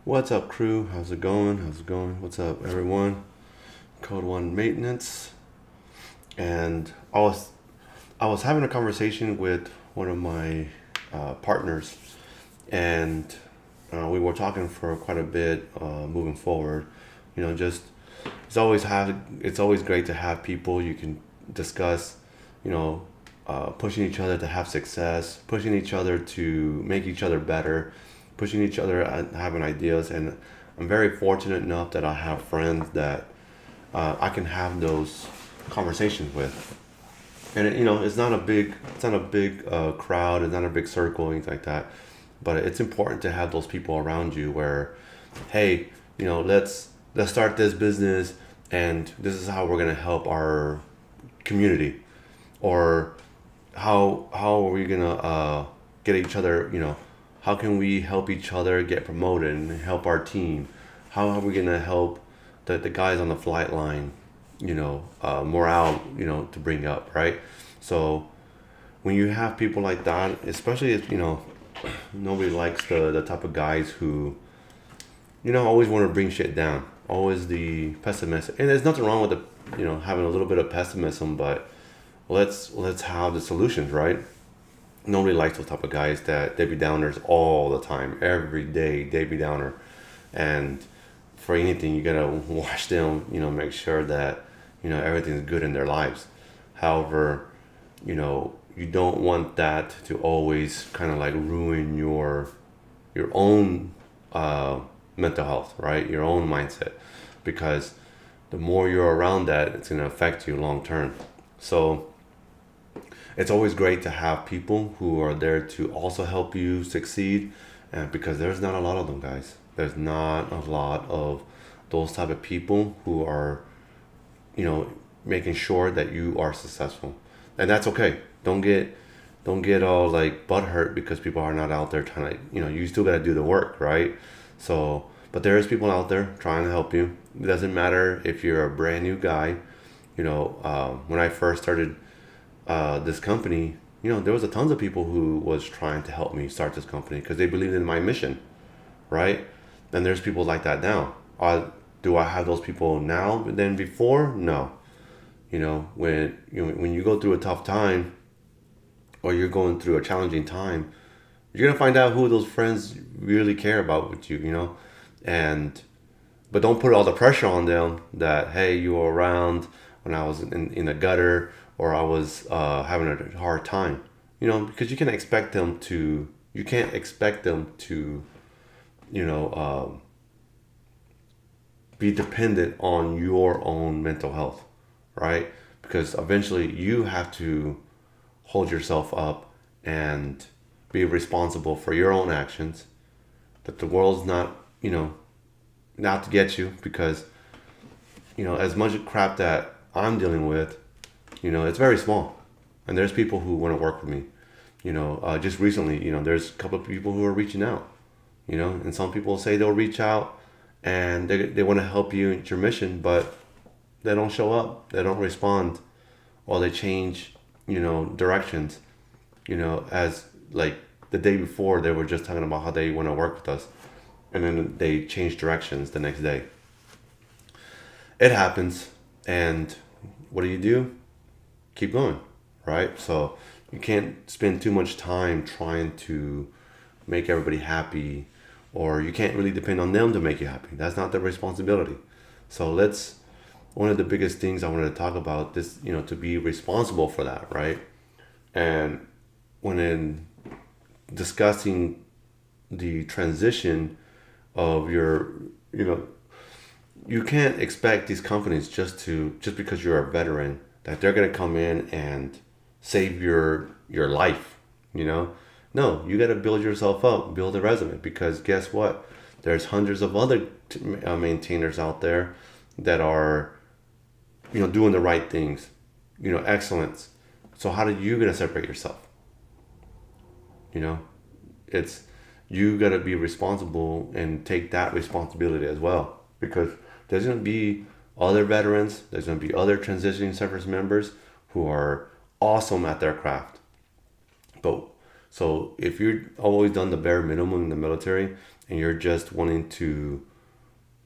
What's up, crew? How's it going? How's it going? What's up, everyone? Code One Maintenance, and I was having a conversation with one of my partners, and we were talking for quite a bit, moving forward. Just it's always great to have people you can discuss, you know, pushing each other to have success, pushing each other to make each other better, pushing each other at having ideas. And I'm very fortunate enough that I have friends that I can have those conversations with. And it's not a big crowd, it's not a big circle, anything like that. But it's important to have those people around you where, hey, let's start this business, and this is how we're gonna help our community, or how are we gonna get each other, how can we help each other get promoted and help our team? How are we gonna help the guys on the flight line, morale, to bring up, right? So when you have people like that, especially if, nobody likes the type of guys who, always want to bring shit down, always the pessimist. And there's nothing wrong with having a little bit of pessimism, but let's have the solutions, right? Nobody likes those type of guys that Debbie Downers all the time, every day, Debbie Downer. And for anything, you gotta watch them, make sure that, everything's good in their lives. However, you don't want that to always kind of like ruin your own mental health, right? Your own mindset, because the more you're around that, it's going to affect you long term. So it's always great to have people who are there to also help you succeed, and because there's not a lot of them, guys. There's not a lot of those type of people who are, you know making sure that you are successful. And that's okay. Don't get all like butthurt because people are not out there trying to, you still got to do the work, right? So, but there is people out there trying to help you. It doesn't matter if you're a brand new guy. When I first started this company, there was a tons of people who was trying to help me start this company because they believed in my mission, right? And there's people like that now. Do I have those people now than before? No. When you go through a tough time, or you're going through a challenging time, you're gonna find out who those friends really care about with you. And but don't put all the pressure on them that, hey, you were around when I was in the gutter, or I was having a hard time. Because you can't expect them to you know be dependent on your own mental health, right? Because eventually you have to hold yourself up and be responsible for your own actions. That the world's not, not to get you, because, as much crap that I'm dealing with, it's very small. And there's people who want to work with me. Just recently, there's a couple of people who are reaching out, and some people say they'll reach out and they want to help you in your mission, but they don't show up, they don't respond, or they change, directions, as like the day before they were just talking about how they want to work with us, and then they change directions the next day. It happens. And what do? Keep going, right? So you can't spend too much time trying to make everybody happy, or you can't really depend on them to make you happy. That's not their responsibility. So let's one of the biggest things I wanted to talk about this, to be responsible for that, right? And when in discussing the transition of your, you know, you can't expect these companies just because you're a veteran that they're gonna come in and save your life. No, you got to build yourself up, build a resume, because guess what? There's hundreds of other maintainers out there that are doing the right things, excellence. So how are you gonna separate yourself? You know, it's you gotta be responsible and take that responsibility as well, because there's gonna be other veterans, there's gonna be other transitioning service members who are awesome at their craft, but So if you're always done the bare minimum in the military and you're just wanting to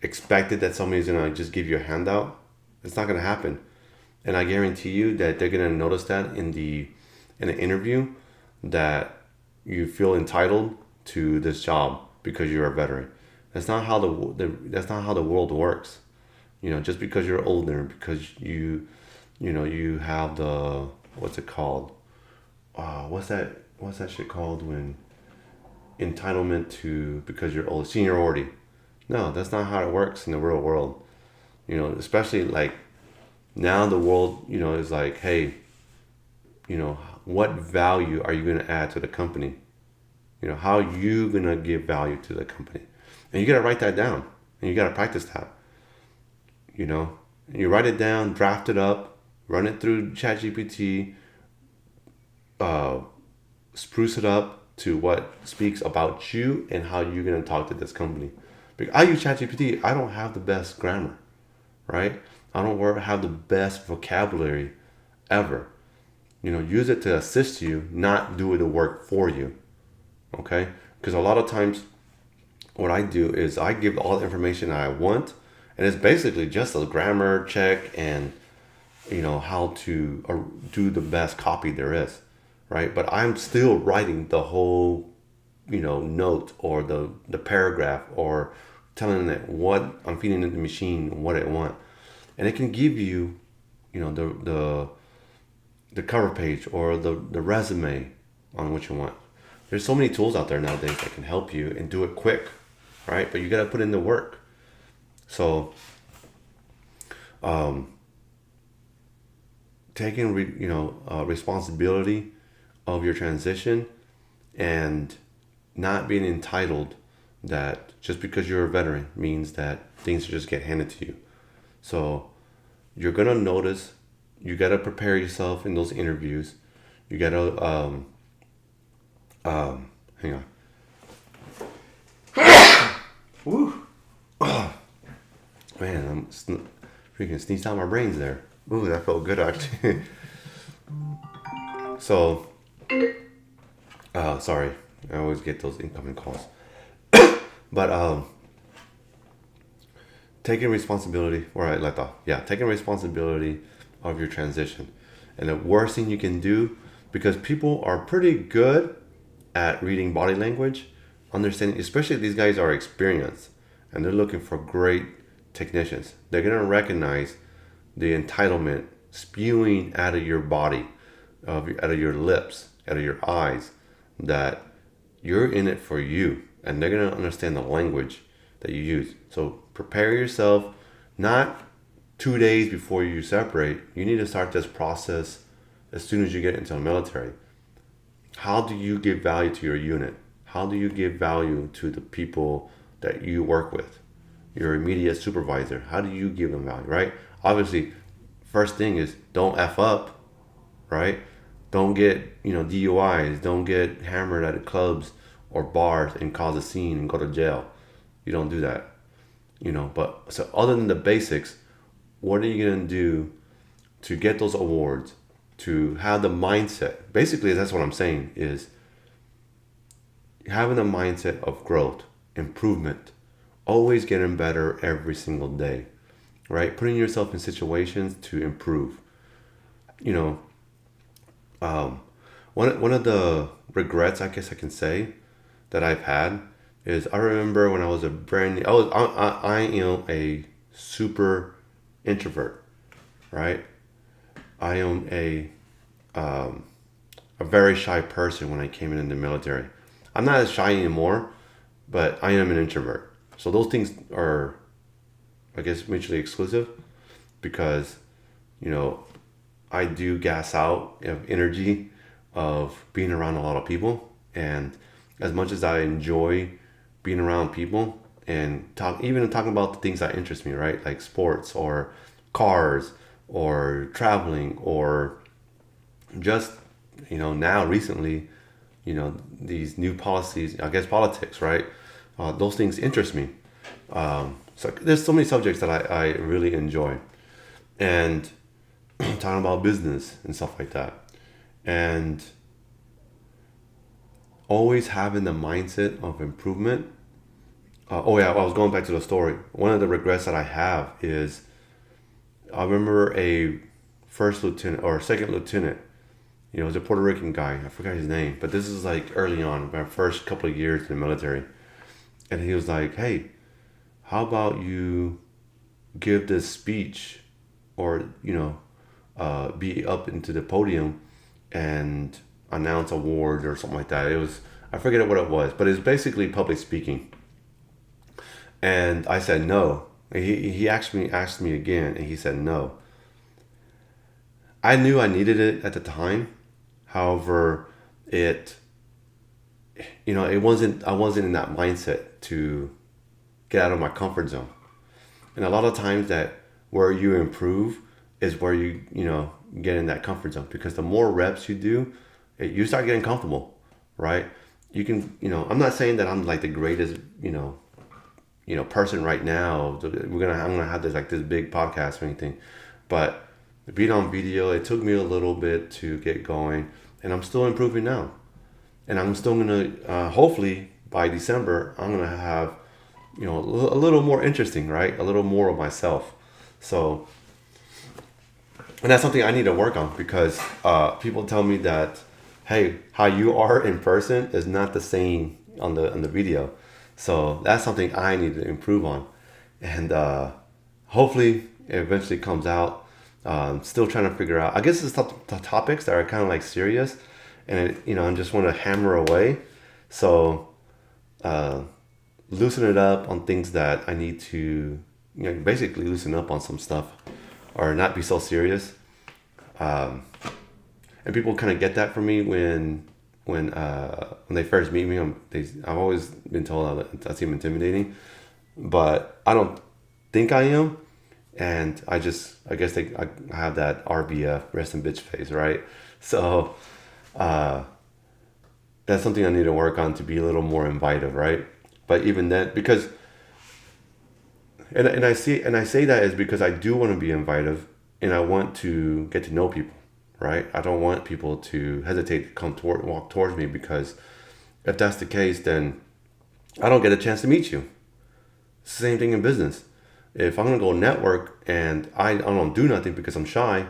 expect it that somebody's gonna just give you a handout, it's not gonna happen. And I guarantee you that they're gonna notice that in the interview, that you feel entitled to this job because you're a veteran. That's not how that's not how the world works. Just because you're older, because you have the, what's it called? What's that shit called when entitlement to, because you're old, seniority. No, that's not how it works in the real world. Especially like now the world, is like, hey, what value are you going to add to the company? How are you going to give value to the company? And you got to write that down and you got to practice that. And you write it down, draft it up, run it through ChatGPT, spruce it up to what speaks about you and how you're going to talk to this company. Because I use ChatGPT, I don't have the best grammar, right? I don't have the best vocabulary ever. Use it to assist you, not do the work for you. Okay? Because a lot of times what I do is I give all the information I want, and it's basically just a grammar check and how to do the best copy there is, right? But I'm still writing the whole note or the paragraph, or telling it what I'm feeding into the machine, what it want, and it can give you the cover page or the resume on what you want. There's so many tools out there nowadays that can help you and do it quick, right? But you got to put in the work. So taking responsibility of your transition, and not being entitled that just because you're a veteran means that things just get handed to you. So you're gonna notice, you gotta prepare yourself in those interviews. You gotta hang on. Woo. Man, I'm freaking sneezed out my brains there. Ooh, that felt good actually. So, sorry, I always get those incoming calls. But taking responsibility, where I left off. Yeah, taking responsibility of your transition. And the worst thing you can do, because people are pretty good at reading body language, understanding, especially these guys are experienced and they're looking for great technicians. They're going to recognize the entitlement spewing out of your body, out of your lips, out of your eyes, that you're in it for you, and they're going to understand the language that you use. So prepare yourself, not 2 days before you separate. You need to start this process as soon as you get into the military. How do you give value to your unit? How do you give value to the people that you work with? Your immediate supervisor, how do you give them value, right? Obviously, first thing is don't F up, right? Don't get, DUIs, don't get hammered at the clubs or bars and cause a scene and go to jail. You don't do that, but so other than the basics, what are you going to do to get those awards, to have the mindset? Basically, that's what I'm saying, is having a mindset of growth, improvement, always getting better every single day, right? Putting yourself in situations to improve. One of the regrets, I guess I can say, that I've had is I remember when I was I am a super introvert, right? I am a very shy person when I came in the military. I'm not as shy anymore, but I am an introvert. So those things are, I guess, mutually exclusive, because, I do gas out of energy of being around a lot of people. And as much as I enjoy being around people and talking about the things that interest me, right? Like sports or cars or traveling or just, now recently, these new policies, I guess politics, right? Those things interest me. So there's so many subjects that I really enjoy, and talking about business and stuff like that. And always having the mindset of improvement. Oh yeah, I was going back to the story. One of the regrets that I have is I remember a first lieutenant or second lieutenant. You know, it was a Puerto Rican guy. I forgot his name, but this is like early on, my first couple of years in the military. And he was like, "Hey, how about you give this speech, or be up into the podium and announce awards or something like that." It was, I forget what it was, but it's basically public speaking. And I said no. He actually asked me again, and he said no. I knew I needed it at the time. However, it it wasn't, I wasn't in that mindset to get out of my comfort zone. And a lot of times that where you improve is where you get in that comfort zone, because the more reps you do, you start getting comfortable, right? You can, I'm not saying that I'm like the greatest, person right now. I'm gonna have this big podcast or anything, but being on video, it took me a little bit to get going, and I'm still improving now. And I'm still gonna, hopefully by December, I'm gonna have, a little more interesting, right? A little more of myself. So, and that's something I need to work on, because people tell me that, hey, how you are in person is not the same on the video. So that's something I need to improve on, and hopefully it eventually comes out. Still trying to figure out. I guess it's the topics that are kind of like serious, and I just want to hammer away. So loosen it up on things that I need to, basically loosen up on some stuff, or not be so serious. And people kind of get that from me when they first meet me. I've always been told I seem intimidating, but I don't think I am. And I guess I have that RBF, rest in bitch face, right? So that's something I need to work on, to be a little more invitive, right? But even then, because and I say that is because I do want to be invitive, and I want to get to know people, right? I don't want people to hesitate to walk towards me, because if that's the case, then I don't get a chance to meet you. It's the same thing in business. If I'm gonna go network and I don't do nothing because I'm shy,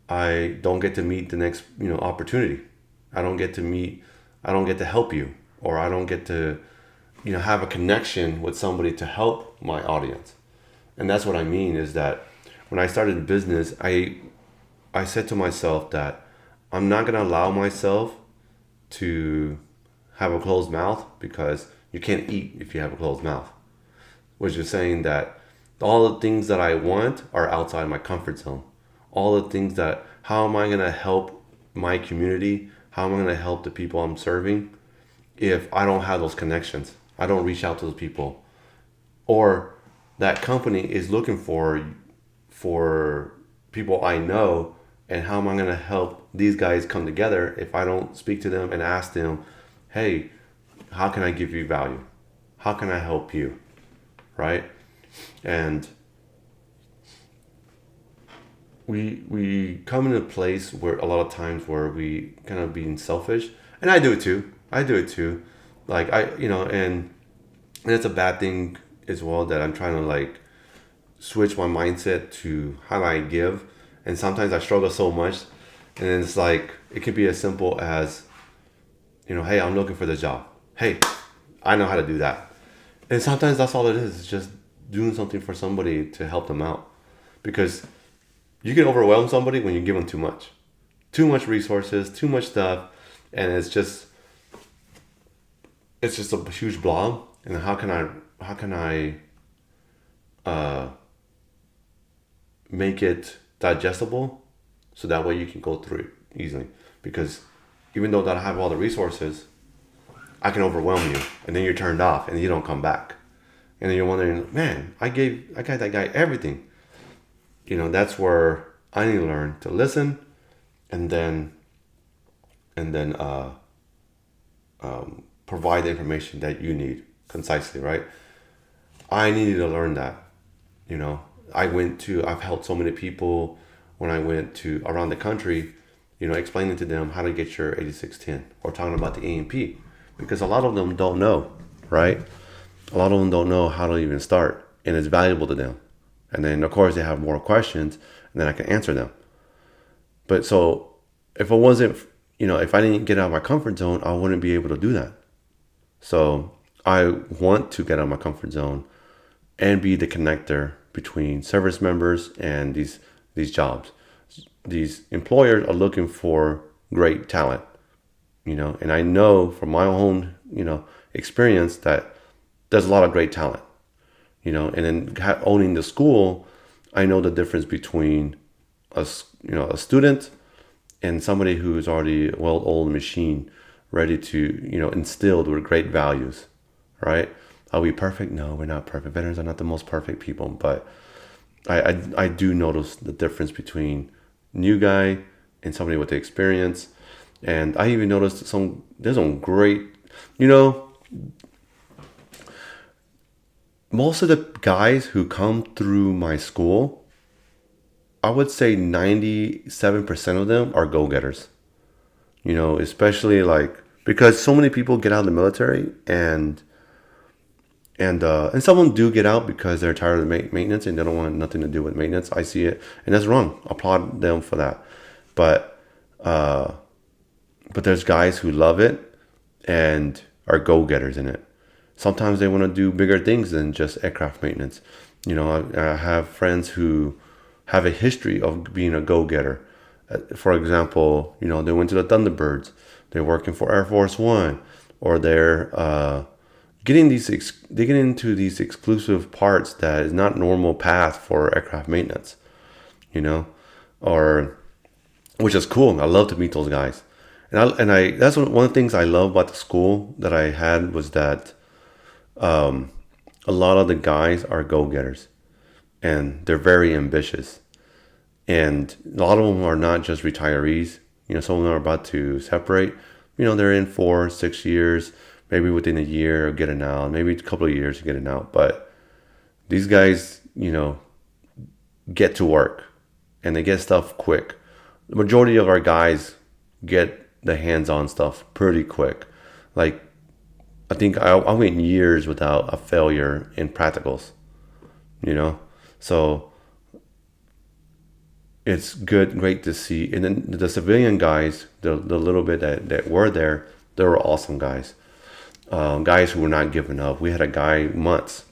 I don't get to meet the next opportunity. I don't get to help you, or I don't get to have a connection with somebody to help my audience. And that's what I mean, is that when I started the business, I said to myself that I'm not gonna allow myself to have a closed mouth, because you can't eat if you have a closed mouth. Which is saying that all the things that I want are outside my comfort zone. All the things that, how am I going to help my community? How am I going to help the people I'm serving if I don't have those connections? I don't reach out to those people. Or that company is looking for people I know, and how am I going to help these guys come together if I don't speak to them and ask them, hey, how can I give you value? How can I help you? Right? And we come in a place where a lot of times where we kind of being selfish, and I do it too. Like and it's a bad thing as well, that I'm trying to like switch my mindset to how I give, and sometimes I struggle so much, and then it's like it could be as simple as, hey, I'm looking for the job. Hey, I know how to do that. And sometimes that's all it is. It's just doing something for somebody to help them out, because you can overwhelm somebody when you give them too much resources, too much stuff, and it's just a huge blob. And how can I make it digestible, so that way you can go through it easily? Because even though that I have all the resources, I can overwhelm you, and then you're turned off, and you don't come back. And then you're wondering, man, I got that guy everything. That's where I need to learn to listen, and then provide the information that you need concisely, right? I needed to learn that. I've helped so many people when I went around the country, explaining to them how to get your 8610, or talking about the EMP. because a lot of them don't know, right? A lot of them don't know how to even start, and it's valuable to them. And then, of course, they have more questions, and then I can answer them. But so if I wasn't, if I didn't get out of my comfort zone, I wouldn't be able to do that. So I want to get out of my comfort zone and be the connector between service members and these jobs. These employers are looking for great talent, and I know from my own, experience that there's a lot of great talent, and then owning the school, I know the difference between a student and somebody who's already a well-oiled machine, ready to, instilled with great values, right? Are we perfect? No, we're not perfect. Veterans are not the most perfect people, but I do notice the difference between new guy and somebody with the experience. And I even noticed there's some great, most of the guys who come through my school, I would say 97% of them are go-getters. Especially like, because so many people get out of the military and some of them do get out because they're tired of the maintenance and they don't want nothing to do with maintenance. I see it, and that's wrong. Applaud them for that. But there's guys who love it and are go-getters in it. Sometimes they want to do bigger things than just aircraft maintenance. I have friends who have a history of being a go-getter. For example, they went to the Thunderbirds. They're working for Air Force One, or they're they get into these exclusive parts that is not normal path for aircraft maintenance, or which is cool. I love to meet those guys, and I that's one of the things I love about the school that I had was that a lot of the guys are go-getters, and they're very ambitious, and a lot of them are not just retirees. Some of them are about to separate. They're in 4-6 years. Maybe within a year of getting out, maybe a couple of years of getting out. But these guys, get to work and they get stuff quick. The majority of our guys get the hands-on stuff pretty quick. Like, I think I went years without a failure in practicals, So it's great to see. And then the civilian guys, the little bit that were there, they were awesome guys. Guys who were not giving up. We had a guy months.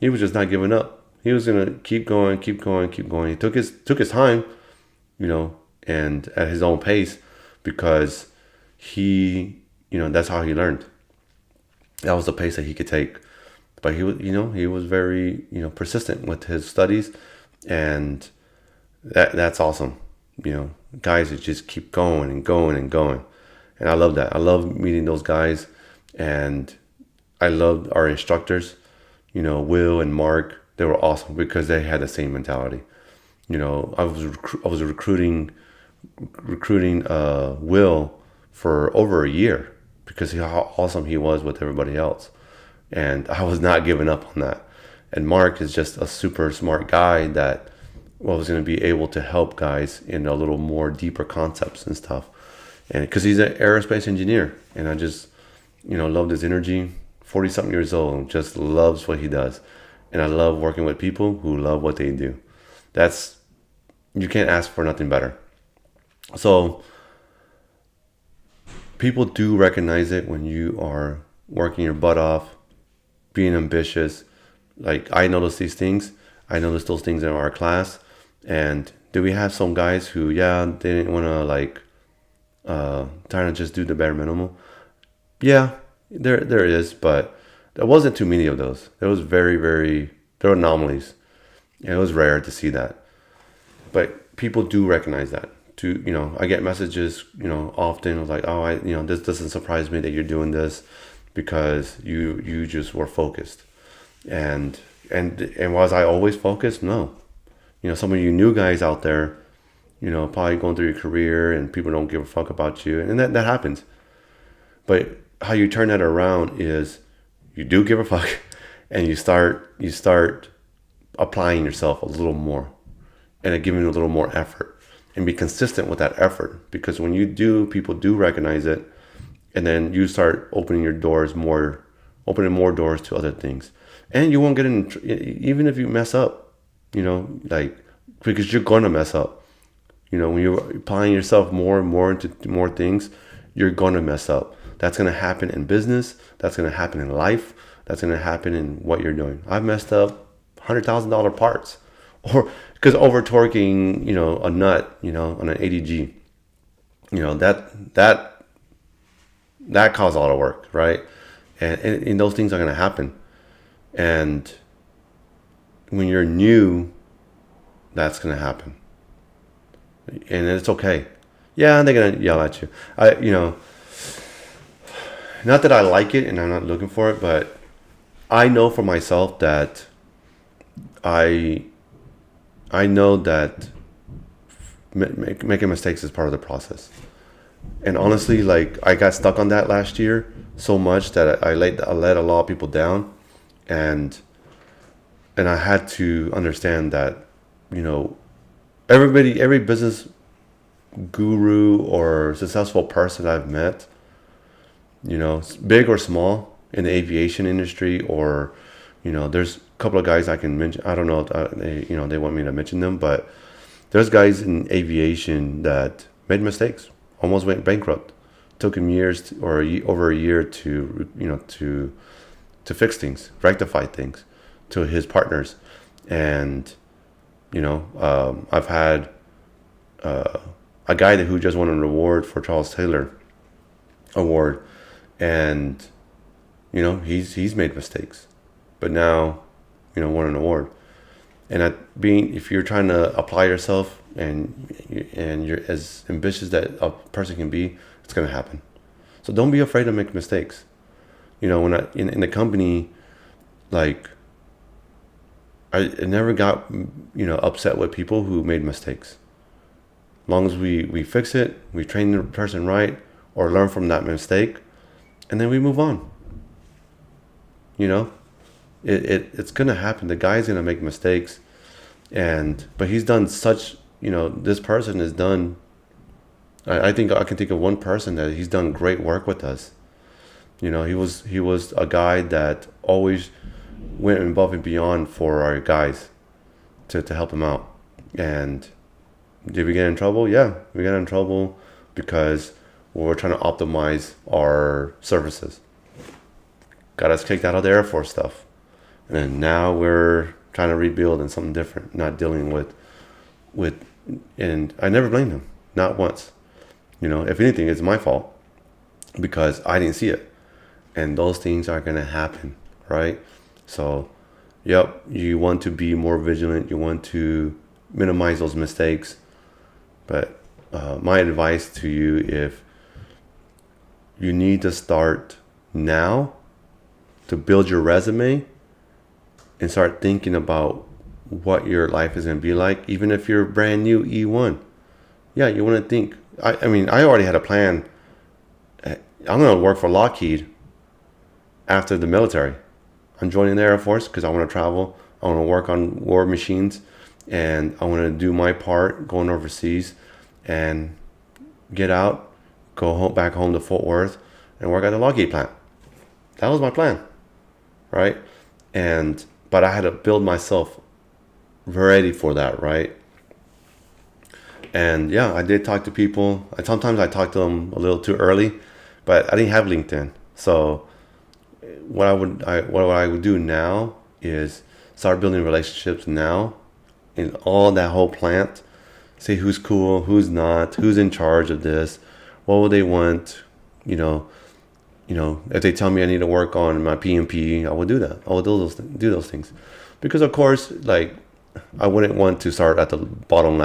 He was just not giving up. He was gonna keep going, keep going, keep going. He took his time, and at his own pace, because he, that's how he learned. That was the pace that he could take. But he was very, persistent with his studies, and that's awesome. Guys that just keep going and going and going, and I love that. I love meeting those guys. And I loved our instructors, Will and Mark. They were awesome because they had the same mentality. I was recruiting Will for over a year because of how awesome he was with everybody else, and I was not giving up on that. And Mark is just a super smart guy that was going to be able to help guys in a little more deeper concepts and stuff, and because he's an aerospace engineer, and I just loved his energy. 40-something years old, just loves what he does. And I love working with people who love what they do. You can't ask for nothing better. So people do recognize it when you are working your butt off, being ambitious. Like, I notice these things. I noticed those things in our class. And do we have some guys who, they didn't want to trying to just do the bare minimum? Yeah, there is, but there wasn't too many of those. There was there were anomalies. And it was rare to see that. But people do recognize that. I get messages, often of like, oh, this doesn't surprise me that you're doing this because you just were focused. And was I always focused? No. Some of you new guys out there, probably going through your career and people don't give a fuck about you. And that happens. But how you turn that around is you do give a fuck and you start applying yourself a little more and giving a little more effort and be consistent with that effort, because when you do, people do recognize it and then you start opening more doors to other things, and you won't get in. Even if you mess up, like, because you're gonna mess up. When you're applying yourself more and more into more things, you're gonna mess up. That's gonna happen in business. That's gonna happen in life. That's gonna happen in what you're doing. I've messed up $100,000 parts, or because over torquing, a nut, on an ADG, that caused a lot of work, right? And those things are gonna happen. And when you're new, that's gonna happen, and it's okay. Yeah, they're gonna yell at you. Not that I like it and I'm not looking for it, but I know for myself that I I know that making mistakes is part of the process. And honestly, like, I got stuck on that last year so much that I let a lot of people down, and I had to understand that, you know, every business guru or successful person I've met, big or small, in the aviation industry, or, there's a couple of guys I can mention. I don't know if they want me to mention them, but there's guys in aviation that made mistakes, almost went bankrupt. Took him years over a year to fix things, rectify things, to his partners. And I've had a guy who just won an award for Charles Taylor Award, and he's made mistakes, but now won an award. And if you're trying to apply yourself, and you're as ambitious that a person can be, it's gonna happen. So don't be afraid to make mistakes. When in the company, like, I never got upset with people who made mistakes. As long as we fix it, we train the person right, or learn from that mistake, and then we move on. It's gonna happen. The guy's gonna make mistakes, but he's done such. This person has done. I think I can think of one person that he's done great work with us. He was a guy that always went above and beyond for our guys to help him out. And did we get in trouble? Yeah, we got in trouble because we were trying to optimize our services. Got us kicked out of the Air Force stuff. And then now we're trying to rebuild in something different, not dealing with, and I never blamed him, not once. If anything, it's my fault because I didn't see it. And those things are going to happen, right? So, yep, you want to be more vigilant. You want to minimize those mistakes. But my advice to you, if you need to start now to build your resume and start thinking about what your life is going to be like, even if you're brand new E1. Yeah, you want to think. I mean, I already had a plan. I'm going to work for Lockheed after the military. I'm joining the Air Force because I want to travel. I want to work on war machines, and I want to do my part going overseas and get out, go home, back home to Fort Worth, and work at the Lockheed plant. That was my plan, right? But I had to build myself ready for that, right? And yeah, I did talk to people. Sometimes I talked to them a little too early, but I didn't have LinkedIn. So what I would do now is start building relationships now in all that whole plant. See who's cool, who's not, who's in charge of this, what would they want, if they tell me I need to work on my PMP, I will do that. I will do those things. Because of course, like, I wouldn't want to start at the bottom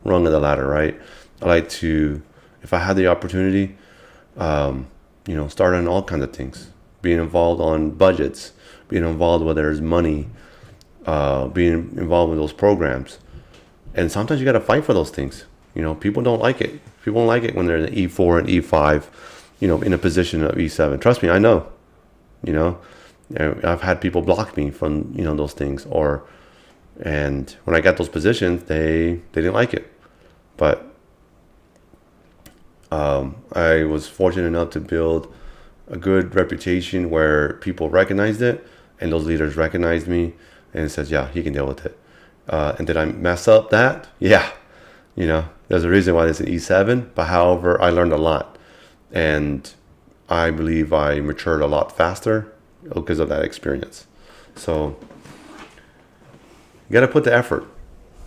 rung of the ladder, right? I like to, if I had the opportunity, start on all kinds of things. Being involved on budgets, being involved where there's money, being involved with those programs. And sometimes you got to fight for those things. People don't like it. People don't like it when they're in E4 and E5, in a position of E7. Trust me, I know. I've had people block me from, those things. And when I got those positions, they didn't like it. But I was fortunate enough to build a good reputation where people recognized it, and those leaders recognized me and says, yeah, he can deal with it. And did I mess up that? Yeah. There's a reason why it's an E7, but however, I learned a lot. And I believe I matured a lot faster because of that experience. So you got to put the effort.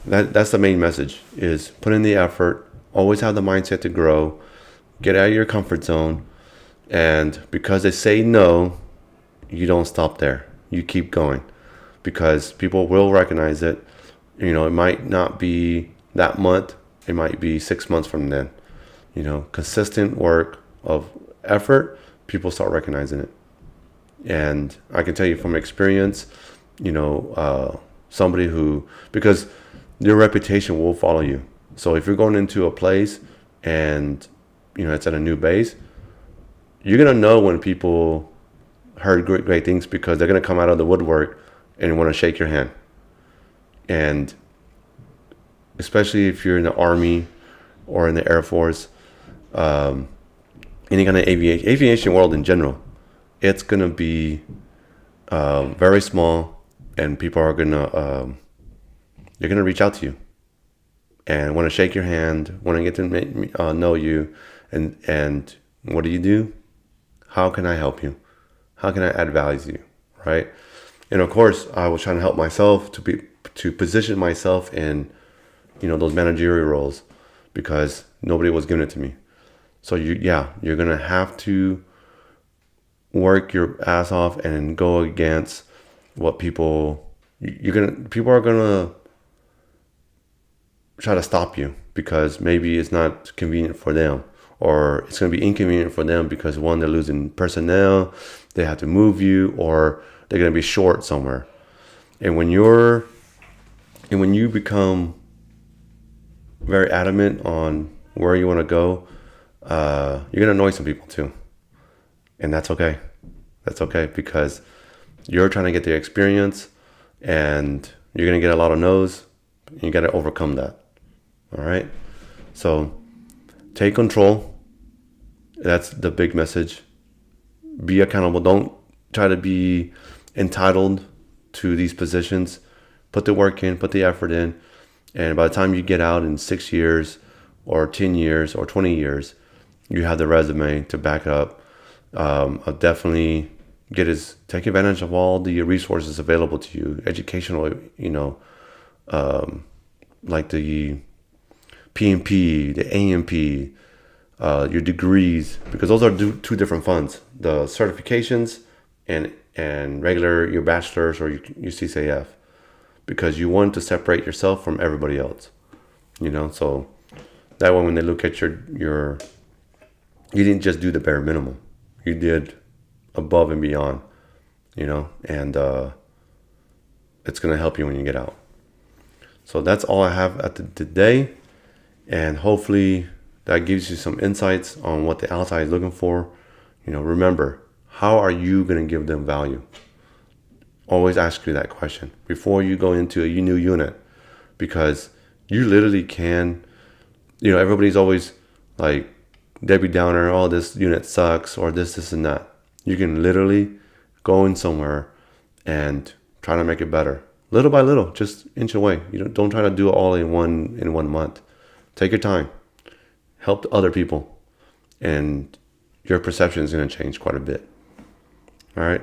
That's the main message, is put in the effort, always have the mindset to grow, get out of your comfort zone. And because they say no, you don't stop there. You keep going, because people will recognize it. It might not be that month. It might be 6 months from then. Consistent work of effort, people start recognizing it. And I can tell you from experience, somebody who, because your reputation will follow you. So if you're going into a place and, it's at a new base, you're going to know when people heard great things, because they're going to come out of the woodwork and want to shake your hand. And especially if you're in the Army or in the Air Force, any kind of aviation world in general, it's going to be very small, and people are going to, they're going to reach out to you and want to shake your hand, want to get to know you. And what do? How can I help you? How can I add value to you? Right? And of course, I was trying to help myself to position myself in, those managerial roles, because nobody was giving it to me. So you're going to have to work your ass off and go against what people are going to try to stop you, because maybe it's not convenient for them, or it's going to be inconvenient for them because, one, they're losing personnel, they have to move you, or they're going to be short somewhere. And when you become very adamant on where you want to go, you're going to annoy some people too. And that's okay. That's okay, because you're trying to get the experience, and you're going to get a lot of no's, and you got to overcome that. All right? So take control. That's the big message. Be accountable. Don't try to be entitled to these positions. Put the work in, put the effort in. And by the time you get out in 6 years or 10 years or 20 years, you have the resume to back up. I'll definitely take advantage of all the resources available to you, educational, like the PMP, the AMP, your degrees, because those are two different funds: the certifications and regular your bachelor's or your CCF, because you want to separate yourself from everybody else. So that way when they look at your you didn't just do the bare minimum, you did above and beyond, and it's going to help you when you get out. So that's all I have at today, and hopefully that gives you some insights on what the outside is looking for. Remember, how are you going to give them value? Always ask you that question before you go into a new unit, because you literally can, everybody's always like Debbie Downer, oh, this unit sucks, or this and that. You can literally go in somewhere and try to make it better, little by little, just inch away. Don't try to do it all in one month. Take your time, help other people, and your perception is going to change quite a bit. All right,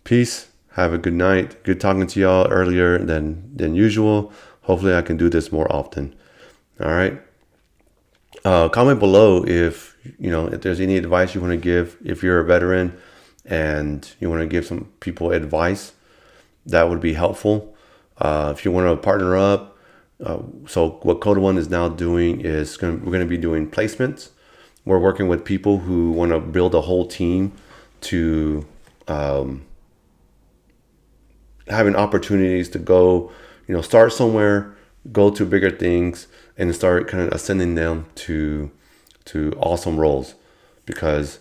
peace. Have a good night. Good talking to y'all earlier than usual. Hopefully, I can do this more often. All right. Comment below if there's any advice you want to give. If you're a veteran and you want to give some people advice, that would be helpful. If you want to partner up, so what Code One is now doing is we're going to be doing placements. We're working with people who want to build a whole team to having opportunities to go, start somewhere, go to bigger things, and start kind of ascending them to awesome roles. Because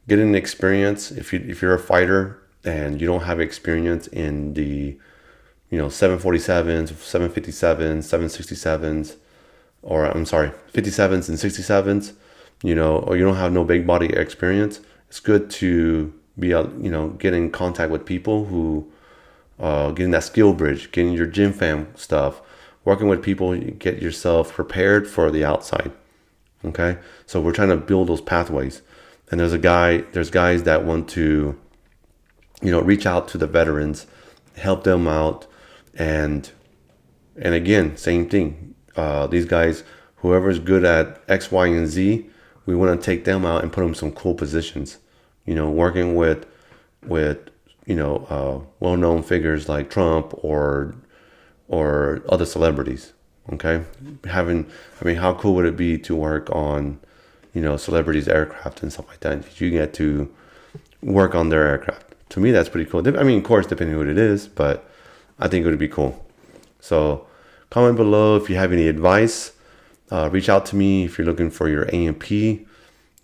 getting experience, if you're a fighter and you don't have experience in the 747s, 757s, 767s, or 57s and 67s, or you don't have no big body experience, it's good to be, get in contact with people who, getting that skill bridge, getting your gym fam stuff, working with people, you get yourself prepared for the outside. Okay. So we're trying to build those pathways. And there's guys that want to, reach out to the veterans, help them out. And again, same thing. These guys, whoever's good at X, Y, and Z, we want to take them out and put them in some cool positions. Working with well-known figures like Trump or other celebrities. Okay, how cool would it be to work on, celebrities' aircraft and stuff like that? You get to work on their aircraft. To me, that's pretty cool. Of course, depending on what it is, but I think it would be cool. So comment below if you have any advice. Reach out to me if you're looking for your A&P.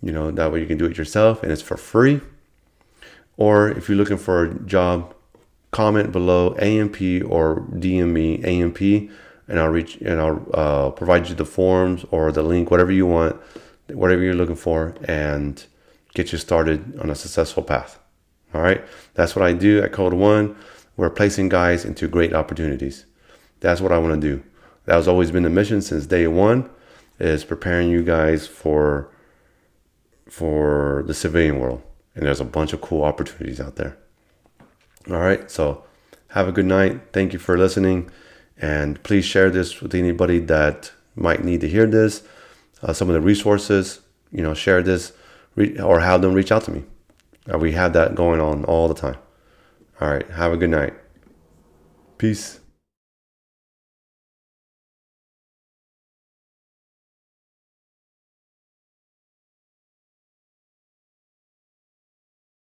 That way you can do it yourself and it's for free. Or if you're looking for a job, comment below A&P or DM me A&P, and I'll provide you the forms or the link, whatever you want, whatever you're looking for, and get you started on a successful path. All right. That's what I do at Code One. We're placing guys into great opportunities. That's what I want to do. That has always been the mission since day one, is preparing you guys for the civilian world. And there's a bunch of cool opportunities out there. All right. So have a good night. Thank you for listening. And please share this with anybody that might need to hear this. Some of the resources, share this or have them reach out to me. We have that going on all the time. All right. Have a good night. Peace.